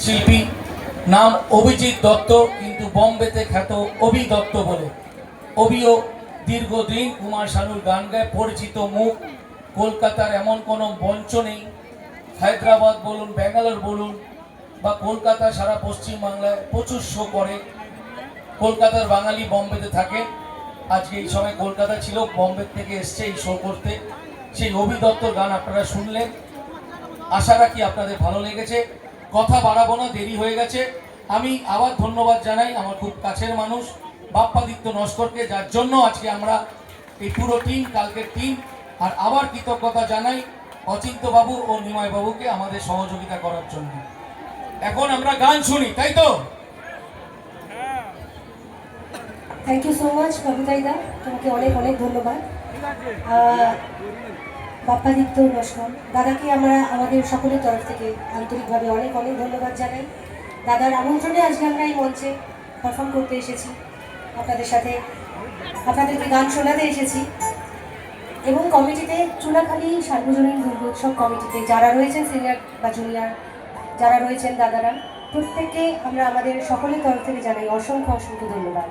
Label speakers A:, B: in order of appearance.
A: শিল্পী নাম অভিজিৎ দত্ত, কিন্তু বম্বেতে খ্যাত অভি দত্ত বলে। অভিও দীর্ঘদিন কুমার শানুর গান গায়, পরিচিত মুখ। কলকাতার এমন কোনো মঞ্চ নেই, হায়দ্রাবাদ বলুন, ব্যাঙ্গালোর বলুন বা কলকাতা, সারা পশ্চিমবাংলায় প্রচুর শো করে। কলকাতার বাঙালি বম্বেতে থাকে, আজকে এই সময় কলকাতা ছিল, বম্বে থেকে এসছে এই শো করতে। সেই অভি দত্তর গান আপনারা শুনলেন, আশা রাখি আপনাদের ভালো লেগেছে। কথা বাড়াবো না, দেরি হয়ে গেছে। আমি আবার ধন্যবাদ জানাই আমার খুব কাছের মানুষ বাপ্পাদিত্য নস্করকে, যার জন্য আজকে আমরা এই পুরো টিম, কালকের টিম। আর আবার কৃতজ্ঞতা জানাই অচিন্ত বাবু ও নিময় বাবুকে আমাদের সহযোগিতা করার জন্য। এখন আমরা গান শুনি, তাই তো?
B: থ্যাংক ইউ সো মাচ বাবুদাইদা, তোমাকে অনেক অনেক ধন্যবাদ। বাপ্পাদিত্য নস্কর দাদাকে আমরা আমাদের সকলের তরফ থেকে আন্তরিকভাবে অনেক অনেক ধন্যবাদ জানাই। দাদার আমন্ত্রণে আজকে আমরা এই মঞ্চে পারফর্ম করতে এসেছি, আপনাদের সাথে আপনাদেরকে গান শোনাতে এসেছি। এবং কমিটিতে চুনাখালী সার্বজনীন দুর্গোৎসব কমিটিতে যারা রয়েছেন, সিনিয়র বা জুনিয়র যারা রয়েছেন দাদারা, প্রত্যেককে আমরা আমাদের সকলের তরফ থেকে জানাই অসংখ্য অসংখ্য ধন্যবাদ।